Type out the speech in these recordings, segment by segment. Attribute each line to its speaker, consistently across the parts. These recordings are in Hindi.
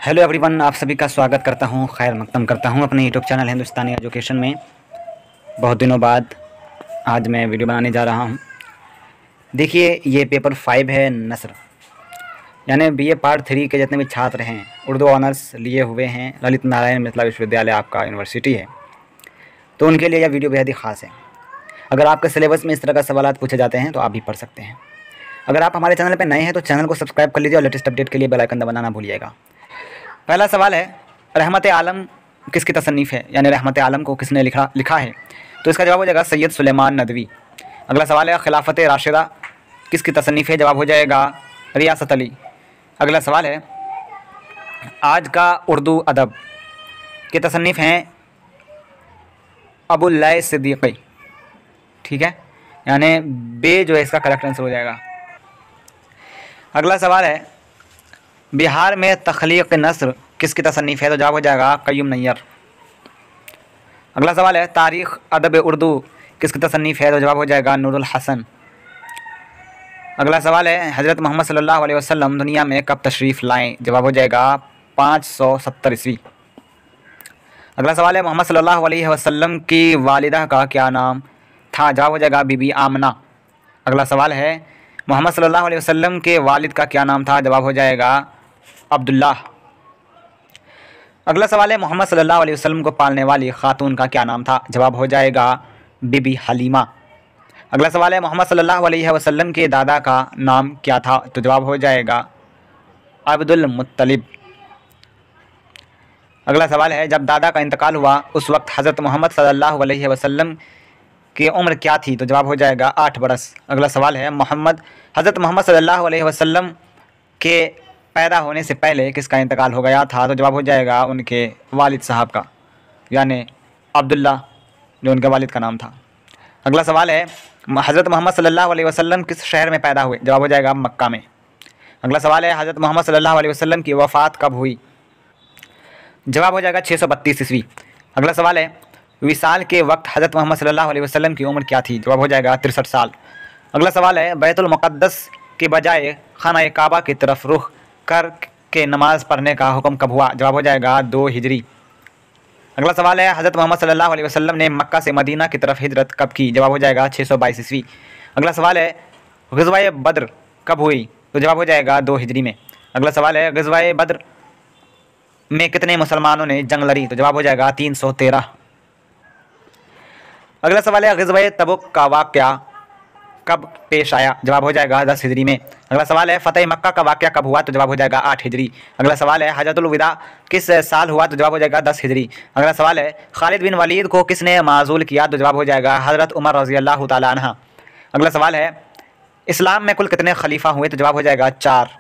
Speaker 1: हेलो एवरीवन, आप सभी का स्वागत करता हूं, खैर मकदम करता हूं अपने यूट्यूब चैनल हिंदुस्तानी एजुकेशन में। बहुत दिनों बाद आज मैं वीडियो बनाने जा रहा हूं। देखिए, ये पेपर 5 है नस्र, यानी बीए पार्ट 3 के जितने भी छात्र हैं, उर्दू ऑनर्स लिए हुए हैं, ललित नारायण मिथिला विश्वविद्यालय आपका यूनिवर्सिटी है, तो उनके लिए यह वीडियो बेहद ही ख़ास है। अगर आपके सिलेबस में इस तरह का सवाल पूछे जाते हैं तो आप भी पढ़ सकते हैं। अगर आप हमारे चैनल पर नए हैं तो चैनल को सब्सक्राइब कर लीजिए और लेटेस्ट अपडेट के लिए बेल आइकन दबाना ना भूलिएगा। पहला सवाल है, रहमत आलम किसकी तसन्नीफ़ है, यानी रहमत आलम को किसने लिखा है? तो इसका जवाब हो जाएगा सैयद सुलेमान नदवी। अगला सवाल है, खिलाफत राशिदा किसकी तसन्नीफ़ है? जवाब हो जाएगा रियासत अली। अगला सवाल है, आज का उर्दू अदब की तसन्नीफ़ हैं अबुल लैथ सिद्दीकी। ठीक है, यानी बे जो है इसका करेक्ट आंसर हो जाएगा। अगला सवाल है, बिहार में तख्लीक़ नस्र किसकी तसन्नीफ़ है? तो जवाब हो जाएगा क़य्यूम नैयर। अगला सवाल है, तारीख़ अदब उर्दू किसकी तसन्नीफ़ है? तो जवाब हो जाएगा नूरुल हसन। अगला सवाल है, हज़रत मोहम्मद सल्लल्लाहु अलैहि वसल्लम दुनिया में कब तशरीफ़ लाएँ? जवाब हो जाएगा 570 ईस्वी। अगला सवाल है, मोहम्मद सल्लल्लाहु अलैहि वसल्लम की वालिदा का क्या नाम था? जवाब हो जाएगा बीबी आमना। अगला सवाल है, मोहम्मद सल्लल्लाहु अलैहि वसल्लम के वालिद का क्या नाम था? जवाब हो जाएगा अब्दुल्लाह। अगला सवाल है, मोहम्मद सल्लल्लाहु अलैहि वसल्लम को पालने वाली खातून का क्या नाम था? जवाब हो जाएगा बीबी हलीमा। अगला सवाल है, मोहम्मद सल्लल्लाहु अलैहि वसल्लम के दादा का नाम क्या था? तो जवाब हो जाएगा अब्दुल मुत्तलिब। अगला सवाल है, जब दादा का इंतकाल हुआ उस वक्त हज़रत मोहम्मद सल्लल्लाहु अलैहि वसल्लम की उम्र क्या थी? तो जवाब हो जाएगा 8 बरस। अगला सवाल है, हज़रत मोहम्मद सल्लल्लाहु अलैहि वसल्लम के पैदा होने से पहले किसका इंतकाल हो गया था? तो जवाब हो जाएगा उनके वालिद साहब का, यानी अब्दुल्ला जो उनके वालिद का नाम था। अगला सवाल है, हज़रत मोहम्मद सल्लल्लाहु अलैहि वसल्लम किस शहर में पैदा हुए? जवाब हो जाएगा मक्का में। अगला सवाल है, हज़रत मोहम्मद सल्लल्लाहु अलैहि वसल्लम की वफ़ात कब हुई? जवाब हो जाएगा 632 ईस्वी। अगला सवाल है, विसाल के वक्त हज़रत मोहम्मद सल्लल्लाहु अलैहि वसल्लम की उम्र क्या थी? जवाब हो जाएगा 63 साल। अगला सवाल है, बैतुल मुक़द्दस के बजाय खाना काबा की तरफ रुख कर के नमाज़ पढ़ने का हुक्म कब हुआ? जवाब हो जाएगा 2 हिजरी। अगला सवाल है, हज़रत मोहम्मद सल्लल्लाहु अलैहि वसल्लम ने मक्का से मदीना की तरफ हिजरत कब की? जवाब हो जाएगा 622 ईस्वी। अगला सवाल है, ग़ज़वा बद्र कब हुई? तो जवाब हो जाएगा 2 हिजरी में। अगला सवाल है, ग़ज़वा बद्र में कितने मुसलमानों ने जंग लड़ी? तो जवाब हो जाएगा 313। अगला सवाल है, ग़ज़वा तबुक का वाक़या कब पेश आया? जवाब हो जाएगा 10 हिजरी में। अगला सवाल है, फ़तेह मक्का का वाक़या कब हुआ? तो जवाब हो जाएगा 8 हिजरी। अगला सवाल है, हज्जतुल विदा किस साल हुआ? तो जवाब हो जाएगा 10 हिजरी। अगला सवाल है, खालिद बिन वलीद को किसने माज़ूल किया? तो जवाब हो जाएगा हज़रत उमर रज़ियल्लाहु ताला अन्हा। अगला सवाल है, इस्लाम में कुल कितने खलीफा हुए? तो जवाब हो जाएगा 4।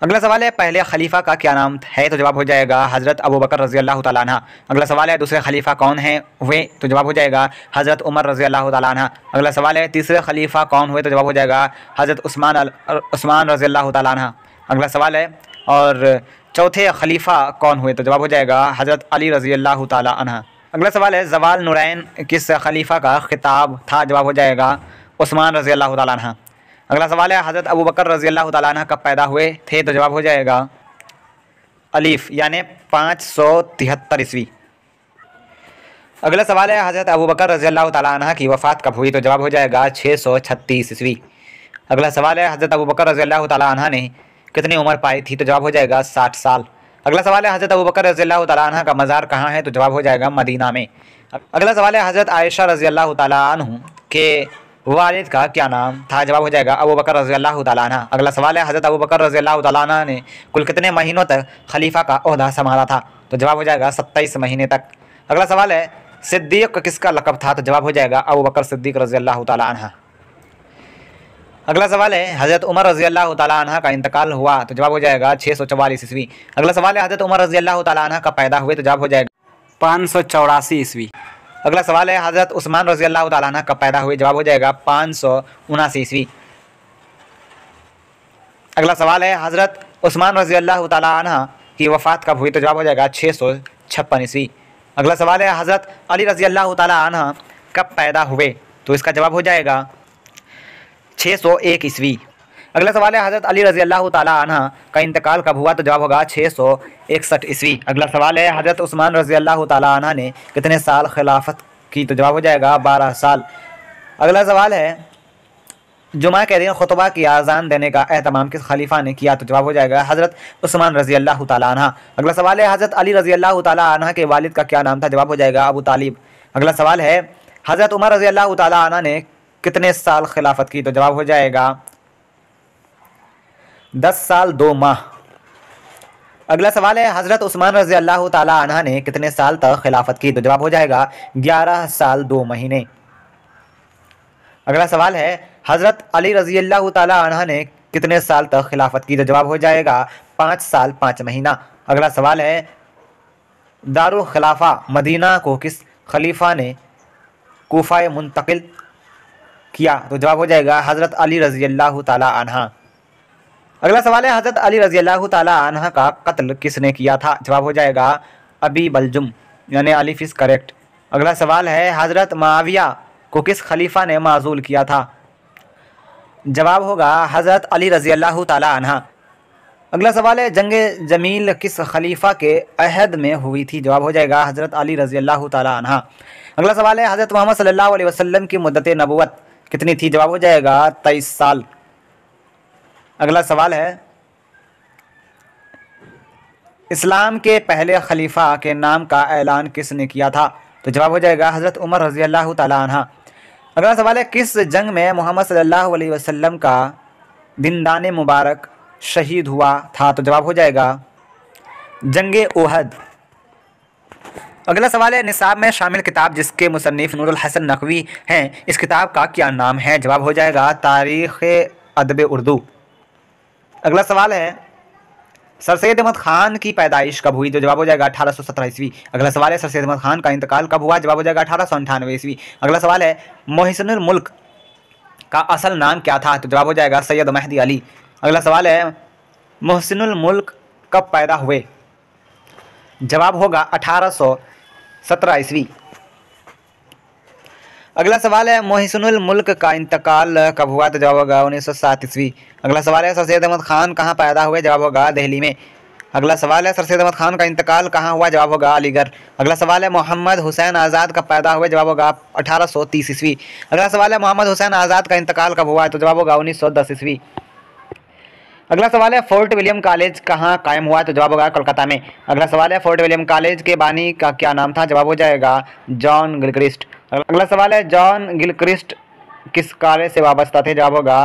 Speaker 1: अगला सवाल है, पहले खलीफा का क्या नाम है? तो जवाब हो जाएगा हज़रत अबू बकर रज़ियल्लाहु ताला अन्हा। अगला सवाल है, दूसरे खलीफा कौन हैं हुए? तो जवाब हो जाएगा हज़रत उमर रज़ियल्लाहु ताला अन्हा। अगला सवाल है, तीसरे खलीफा कौन हुए? तो जवाब हो जाएगा हज़रत उस्मान रज़ियल्लाहु ताला अन्हा। अगला सवाल है, और चौथे खलीफा कौन हुए? तो जवाब हो जाएगा हज़रत अली रज़ियल्लाहु ताला अन्हा। अगला सवाल है, ज़वाल नूरैन किस खलीफा का खिताब था? जवाब हो जाएगा उस्मान रज़ियल्लाहु ताला अन्हा। अगला सवाल है, हज़रत अबू बकर रज़ियल्लाहु ताला अन्हु कब पैदा हुए थे? तो जवाब हो जाएगा अलीफ, यानी 573 ईस्वी। अगला सवाल है, हज़रत अबू बकर रज़ियल्लाहु ताला अन्हु की वफ़ात कब हुई? तो जवाब हो जाएगा 636 ईस्वी। अगला सवाल है, हज़रत अबू बकर रज़ियल्लाहु ताला अन्हु ने कितनी उम्र पाई थी? तो जवाब हो जाएगा 60 साल। अगला सवाल है, हज़रत अबू बकर रज़ियल्लाहु ताला अन्हु का मज़ार कहाँ है? तो जवाब हो जाएगा मदीना में। अगला सवाल है, हज़रत आयशा रज़ियल्लाहु ताला अन्हु के वालिद का क्या नाम था? जवाब हो जाएगा अबू बकर रज़ियल्लाहु ताला अन्हु। अगला सवाल है, हज़रत अबू बकर रज़ियल्लाहु ताला अन्हु ने कुल कितने महीनों तक खलीफा का ओहदा संभाला था? तो जवाब हो जाएगा 27 महीने तक। अगला सवाल है, सिद्दीक़ किसका लक़ब था? तो जवाब हो जाएगा अबू बकर सिद्दीक़ रज़ियल्लाहु ताला अन्हु। अगला सवाल है, हज़रत उमर रज़ियल्लाहु ताला अन्हु का इंतकाल हुआ? तो जवाब हो जाएगा 644 ईस्वी। अगला सवाल है, हज़रत उमर रज़ियल्लाहु ताला अन्हु कब पैदा हुए? तो जवाब हो जाएगा 584 ईस्वी। अगला सवाल है, हज़रत उस्मान रज़ियल्लाहु ताला अन्हु कब पैदा हुए? जवाब हो जाएगा 579 ईस्वी। अगला सवाल है, हज़रत उस्मान रज़ियल्लाहु ताला अन्हु की वफ़ात कब हुई? तो जवाब हो जाएगा 656 ईस्वी। अगला सवाल है, हज़रत अली रज़ियल्लाहु ताला अन्हु कब पैदा हुए? तो इसका जवाब हो जाएगा 601 ईस्वी। अगला सवाल है हज़रत अली रज़ी अल्लाह ताला अन्हा का इंतकाल कब हुआ? तो जवाब होगा 661 ईस्वी। अगला सवाल है हज़रत उस्मान रज़ी अल्लाह ताला अन्हा ने कितने साल खिलाफत की? तो जवाब हो जाएगा 12 साल। अगला सवाल है जुमा के दिन खुतबा की आज़ान देने का एहतमाम किस खलीफा ने किया? तो जवाब हो जाएगा हज़रत उस्मान रज़ी अल्लाह ताला अन्हा। अगला सवाल है हज़रत अली रज़ी अल्लाह ताला अन्हा के वालिद का क्या नाम था? जवाब हो जाएगा अबू तालिब। अगला सवाल है हज़रत उमर रज़ी अल्लाह ताला अन्हा ने कितने साल खिलाफत की? तो जवाब हो जाएगा 10 साल 2 माह। अगला सवाल है हज़रत उस्मान रज़ी अल्लाह ताला अन्हा ने कितने साल तक खिलाफत की? तो जवाब हो जाएगा 11 साल 2 महीने। अगला सवाल है हज़रत अली रज़ी अल्लाह ताला अन्हा ने कितने साल तक खिलाफत की? तो जवाब हो जाएगा 5 साल 5 महीना। अगला सवाल है दारुल खिलाफा मदीना को किस खलीफा ने कूफा मुंतकिल किया? तो जवाब हो जाएगा हज़रत अली रज़ी अल्लाह ताला अन्हा। अगला सवाल है हज़रत अली रज़ी अल्लाह ताला अन्हा का कत्ल किसने किया था? जवाब हो जाएगा अबी बलजुम, यानी अलिफ इज़ करेक्ट। अगला सवाल है हज़रत मुआविया को किस खलीफा ने माज़ूल किया था? जवाब होगा हज़रत अली रज़ी अल्लाह ताला अन्हा। अगला सवाल है जंग जमील किस खलीफा के अहद में हुई थी? जवाब हो जाएगा हज़रत अली रज़ी अल्लाह ताला अन्हा। अगला सवाल है हज़रत मोहम्मद सल्लल्लाहु अलैहि वसल्लम की मुद्दत नबुवत कितनी थी? जवाब हो जाएगा 23 साल। अगला सवाल है इस्लाम के पहले खलीफा के नाम का ऐलान किसने किया था? तो जवाब हो जाएगा हज़रत उमर रज़ी अल्लाह ताला अन्हा। अगला सवाल है किस जंग में मोहम्मद सल्लल्लाहु अलैहि वसल्लम का दिंदाने मुबारक शहीद हुआ था? तो जवाब हो जाएगा जंगे ओहद। अगला सवाल है निसाब में शामिल किताब जिसके मुसन्निफ नूरुल हसन नकवी हैं, इस किताब का क्या नाम है? जवाब हो जाएगा तारीख़ अदब उर्दू। अगला सवाल है सर सैयद अहमद ख़ान की पैदाइश कब हुई? तो जवाब हो जाएगा 1817 ईस्वी। अगला सवाल है सर सैयद अहमद ख़ान का इंतकाल कब हुआ? जवाब हो जाएगा 1898 ईस्वी। अगला सवाल है मोहसिनुल मुल्क का असल नाम क्या था? तो जवाब हो जाएगा सैयद मेहदी अली। अगला सवाल है मोहसिनुल मुल्क कब पैदा हुए? जवाब होगा 1817 ईस्वी। अगला सवाल है मोहसिनुल मुल्क का इंतकाल कब हुआ? तो जवाब होगा 1907 ईस्वी। अगला सवाल है सर सैयद अहमद ख़ान कहाँ पैदा हुए? जवाब होगा दिल्ली में। अगला सवाल है सर सैयद अहमद ख़ान का इंतकाल कहाँ हुआ? जवाब होगा अलीगढ़। अगला सवाल है मोहम्मद हुसैन आज़ाद कब पैदा हुए? जवाब होगा 1830 ईस्वी। अगला सवाल है मोहम्मद हुसैन आज़ाद का इंतकाल कब हुआ? तो जवाब होगा 1910 ईस्वी। अगला सवाल है फोर्ट विलियम कॉलेज कहाँ कायम हुआ? तो जवाब होगा कोलकाता में। अगला सवाल है फोर्ट विलियम कॉलेज के बानी का क्या नाम था? जवाब हो जाएगा जॉन गिलक्रिस्ट। अगला सवाल है जॉन गिलक्रिस्ट किस कॉलेज से वाबस्ता थे? जवाब होगा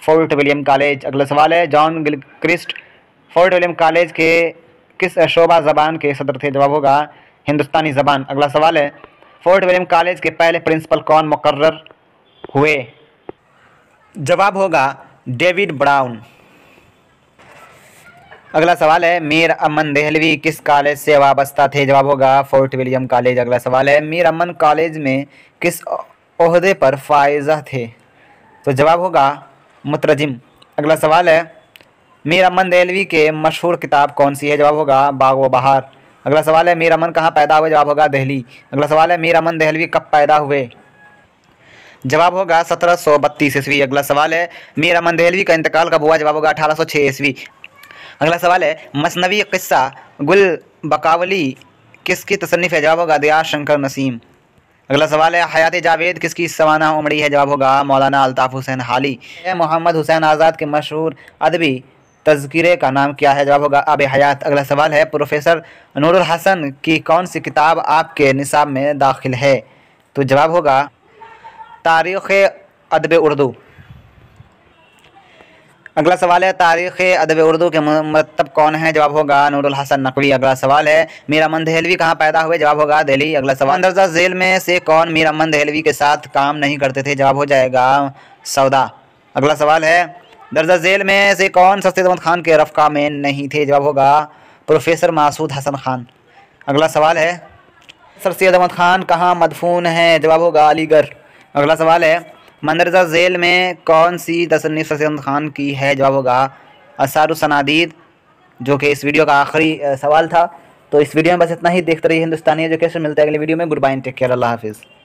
Speaker 1: फोर्ट विलियम कॉलेज। अगला सवाल है John Gilchrist fort William college के किस शोबा ज़बान के सदर थे? जवाब होगा हिंदुस्तानी ज़बान। अगला सवाल है फोर्ट विलियम कॉलेज के पहले प्रिंसिपल कौन मुकर्रर हुए? जवाब होगा डेविड ब्राउन। अगला सवाल है मीर अमन देहलवी किस कॉलेज से वाबस्ता थे? जवाब होगा फोर्ट विलियम कॉलेज। अगला सवाल है मीर अमन कॉलेज में किस ओहदे पर फायज़ा थे? तो जवाब होगा मुतरजिम। अगला सवाल है मीर अमन देहलवी के मशहूर किताब कौन सी है? जवाब होगा बाग व बहार। अगला सवाल है मीर अमन कहाँ पैदा हुए? जवाब होगा दिल्ली। अगला सवाल है मीर अमन देहलवी कब पैदा हुए? जवाब होगा 1732 ईस्वी। अगला सवाल है मीर अमन देहलवी का इंतकाल कब हुआ? जवाब होगा 1806 ईस्वी। अगला सवाल है मसनवी क़िस्सा गुल बकावली किसकी तसन्नीफ़ है? जवाब होगा दया शंकर नसीम। अगला सवाल है हयात जावेद किसकी सवाना उमड़ी है? जवाब होगा मौलाना अल्ताफ़ हुसैन हाली। मोहम्मद हुसैन आज़ाद के मशहूर अदबी तज़किरे का नाम क्या है? जवाब होगा आब हयात। अगला सवाल है प्रोफेसर नूरुल हसन की कौन सी किताब आपके निसाब में दाखिल है? तो जवाब होगा तारीख़ अदब उर्दू। अगला सवाल है तारीख़ अदब उर्दू के मुरत्तब कौन है? जवाब होगा नूरुल हसन नकवी। अगला सवाल है मीर अमन देहलवी कहाँ पैदा हुए? जवाब होगा दिल्ली। अगला सवाल मंदरजा झेल में से कौन मीर अमन देहलवी के साथ काम नहीं करते थे? जवाब हो जाएगा सौदा। अगला सवाल है दर्जा झेल में से कौन सर सैयद अहमद ख़ान के रफ़्क़ा में नहीं थे? जवाब होगा प्रोफेसर मासूद हसन ख़ान। अगला सवाल है सर सैयद अहमद ख़ान कहाँ मदफून हैं? जवाब होगा अलीगढ़। अगला सवाल है मंदरजा झेल में कौन सी तसन्नीफ़ सर सैयद अहमद ख़ान की है? जवाब होगा असारुस सनादीद, जो कि इस वीडियो का आखिरी सवाल था। तो इस वीडियो में बस इतना ही। देखते रहिए हिंदुस्तानी एजुकेशन। मिलते हैं अगले वीडियो में। गुड बाय, टेक केयर, अल्लाह हाफिज़।